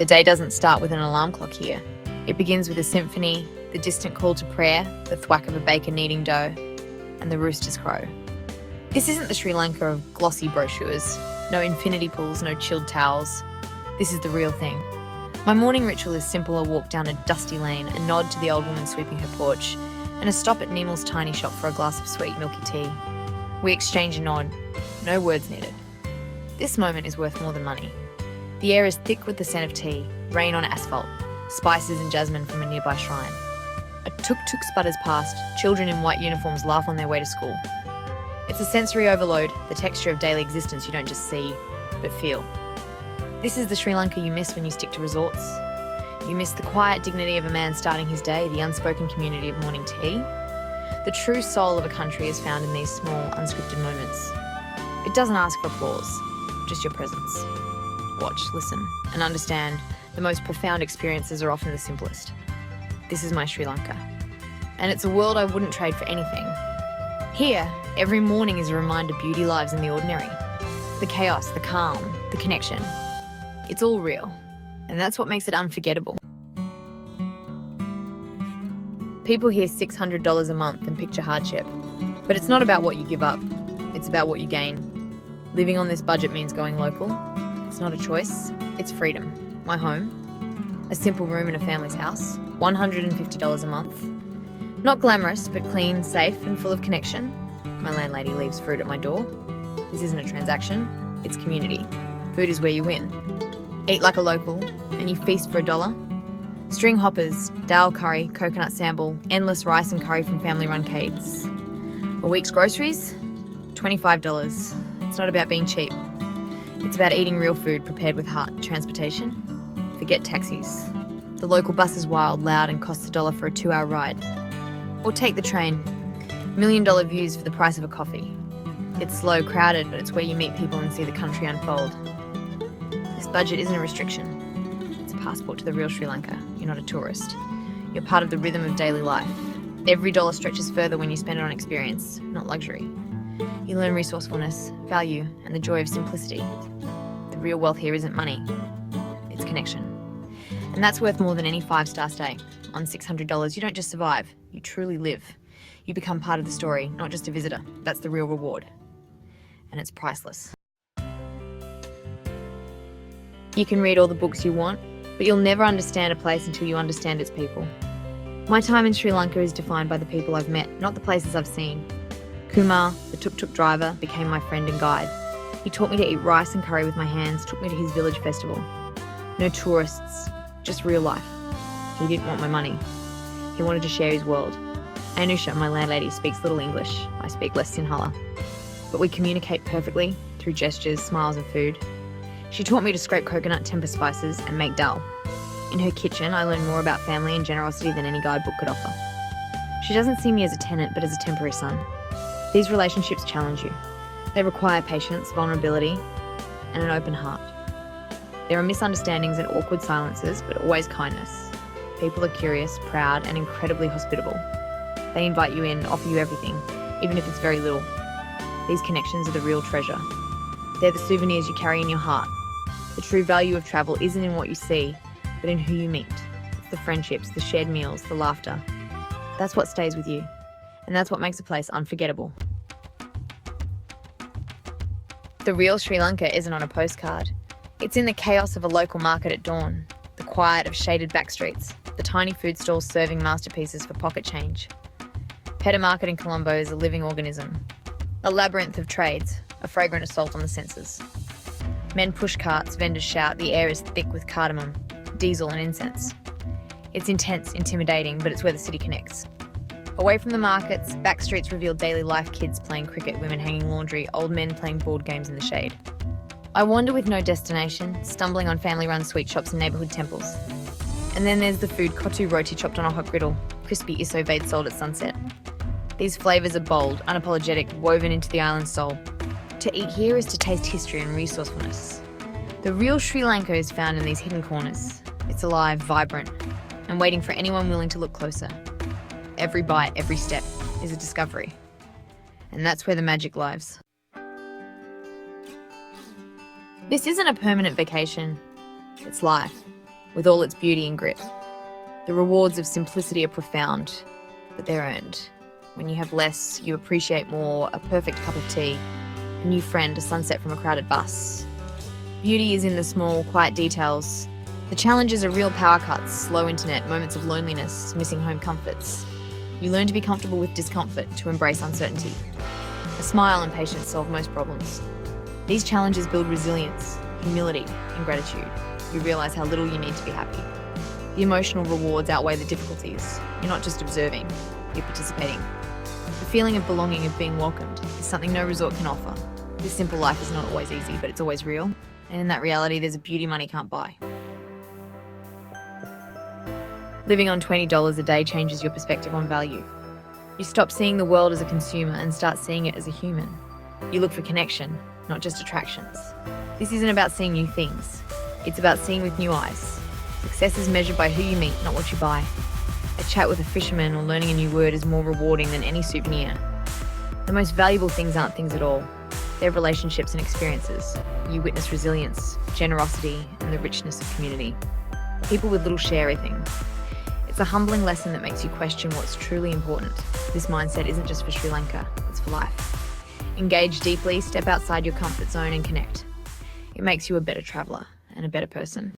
The day doesn't start with an alarm clock here. It begins with a symphony, the distant call to prayer, the thwack of a baker kneading dough, and the rooster's crow. This isn't the Sri Lanka of glossy brochures, no infinity pools, no chilled towels. This is the real thing. My morning ritual is simple: a walk down a dusty lane, a nod to the old woman sweeping her porch, and a stop at Nemal's tiny shop for a glass of sweet milky tea. We exchange a nod, no words needed. This moment is worth more than money. The air is thick with the scent of tea, rain on asphalt, spices and jasmine from a nearby shrine. A tuk-tuk sputters past, children in white uniforms laugh on their way to school. It's a sensory overload, the texture of daily existence you don't just see, but feel. This is the Sri Lanka you miss when you stick to resorts. You miss the quiet dignity of a man starting his day, the unspoken community of morning tea. The true soul of a country is found in these small, unscripted moments. It doesn't ask for applause, just your presence. Watch, listen, and understand the most profound experiences are often the simplest. This is my Sri Lanka. And it's a world I wouldn't trade for anything. Here, every morning is a reminder beauty lives in the ordinary. The chaos, the calm, the connection. It's all real. And that's what makes it unforgettable. People hear $600 a month and picture hardship. But it's not about what you give up. It's about what you gain. Living on this budget means going local. It's not a choice. It's freedom. My home. A simple room in a family's house. $150 a month. Not glamorous, but clean, safe, and full of connection. My landlady leaves fruit at my door. This isn't a transaction. It's community. Food is where you win. Eat like a local, and you feast for $1. String hoppers, dal curry, coconut sambal, endless rice and curry from family-run cates. A week's groceries? $25. It's not about being cheap. It's about eating real food prepared with heart. Transportation? Forget taxis. The local bus is wild, loud, and costs $1 for a 2-hour ride. Or take the train. $1 million views for the price of a coffee. It's slow, crowded, but it's where you meet people and see the country unfold. This budget isn't a restriction. It's a passport to the real Sri Lanka. You're not a tourist. You're part of the rhythm of daily life. Every dollar stretches further when you spend it on experience, not luxury. You learn resourcefulness, value, and the joy of simplicity. The real wealth here isn't money. It's connection. And that's worth more than any 5-star stay. On $600, you don't just survive, you truly live. You become part of the story, not just a visitor. That's the real reward. And it's priceless. You can read all the books you want, but you'll never understand a place until you understand its people. My time in Sri Lanka is defined by the people I've met, not the places I've seen. Kumar, the tuk-tuk driver, became my friend and guide. He taught me to eat rice and curry with my hands, took me to his village festival. No tourists, just real life. He didn't want my money. He wanted to share his world. Anusha, my landlady, speaks little English. I speak less Sinhala. But we communicate perfectly through gestures, smiles and food. She taught me to scrape coconut, temper spices and make dal. In her kitchen, I learned more about family and generosity than any guidebook could offer. She doesn't see me as a tenant, but as a temporary son. These relationships challenge you. They require patience, vulnerability, and an open heart. There are misunderstandings and awkward silences, but always kindness. People are curious, proud, and incredibly hospitable. They invite you in, offer you everything, even if it's very little. These connections are the real treasure. They're the souvenirs you carry in your heart. The true value of travel isn't in what you see, but in who you meet. It's the friendships, the shared meals, the laughter. That's what stays with you. And that's what makes a place unforgettable. The real Sri Lanka isn't on a postcard. It's in the chaos of a local market at dawn, the quiet of shaded back streets, the tiny food stalls serving masterpieces for pocket change. Peta Market in Colombo is a living organism, a labyrinth of trades, a fragrant assault on the senses. Men push carts, vendors shout, the air is thick with cardamom, diesel and incense. It's intense, intimidating, but it's where the city connects. Away from the markets, back streets reveal daily life: kids playing cricket, women hanging laundry, old men playing board games in the shade. I wander with no destination, stumbling on family-run sweet shops and neighbourhood temples. And then there's the food: kotu roti chopped on a hot griddle, crispy iso vade sold at sunset. These flavours are bold, unapologetic, woven into the island's soul. To eat here is to taste history and resourcefulness. The real Sri Lanka is found in these hidden corners. It's alive, vibrant, and waiting for anyone willing to look closer. Every bite, every step is a discovery. And that's where the magic lies. This isn't a permanent vacation. It's life. with all its beauty and grit. The rewards of simplicity are profound, but they're earned. When you have less, you appreciate more: a perfect cup of tea, a new friend, a sunset from a crowded bus. Beauty is in the small, quiet details. The challenges are real power cuts, slow internet, moments of loneliness, missing home comforts. You learn to be comfortable with discomfort, to embrace uncertainty. A smile and patience solve most problems. These challenges build resilience, humility, and gratitude. You realize how little you need to be happy. The emotional rewards outweigh the difficulties. You're not just observing, you're participating. The feeling of belonging, of being welcomed, is something no resort can offer. This simple life is not always easy, but it's always real. And in that reality, there's a beauty money can't buy. Living on $20 a day changes your perspective on value. You stop seeing the world as a consumer and start seeing it as a human. You look for connection, not just attractions. This isn't about seeing new things. It's about seeing with new eyes. Success is measured by who you meet, not what you buy. A chat with a fisherman or learning a new word is more rewarding than any souvenir. The most valuable things aren't things at all. They're relationships and experiences. You witness resilience, generosity, and the richness of community. People with little share everything. It's a humbling lesson that makes you question what's truly important. This mindset isn't just for Sri Lanka, it's for life. Engage deeply, step outside your comfort zone and connect. It makes you a better traveller and a better person.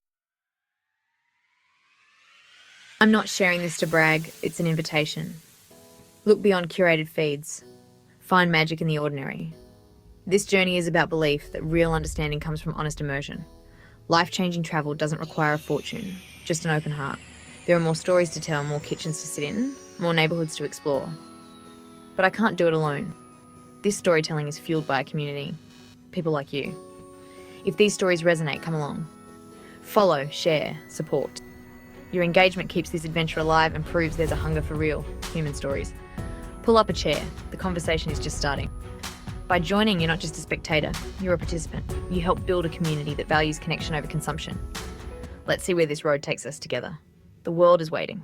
I'm not sharing this to brag, it's an invitation. Look beyond curated feeds. Find magic in the ordinary. This journey is about belief that real understanding comes from honest immersion. Life-changing travel doesn't require a fortune, just an open heart. There are more stories to tell, more kitchens to sit in, more neighbourhoods to explore. But I can't do it alone. This storytelling is fueled by a community, people like you. If these stories resonate, come along. Follow, share, support. Your engagement keeps this adventure alive and proves there's a hunger for real, human stories. Pull up a chair, the conversation is just starting. By joining, you're not just a spectator, you're a participant. You help build a community that values connection over consumption. Let's see where this road takes us together. The world is waiting.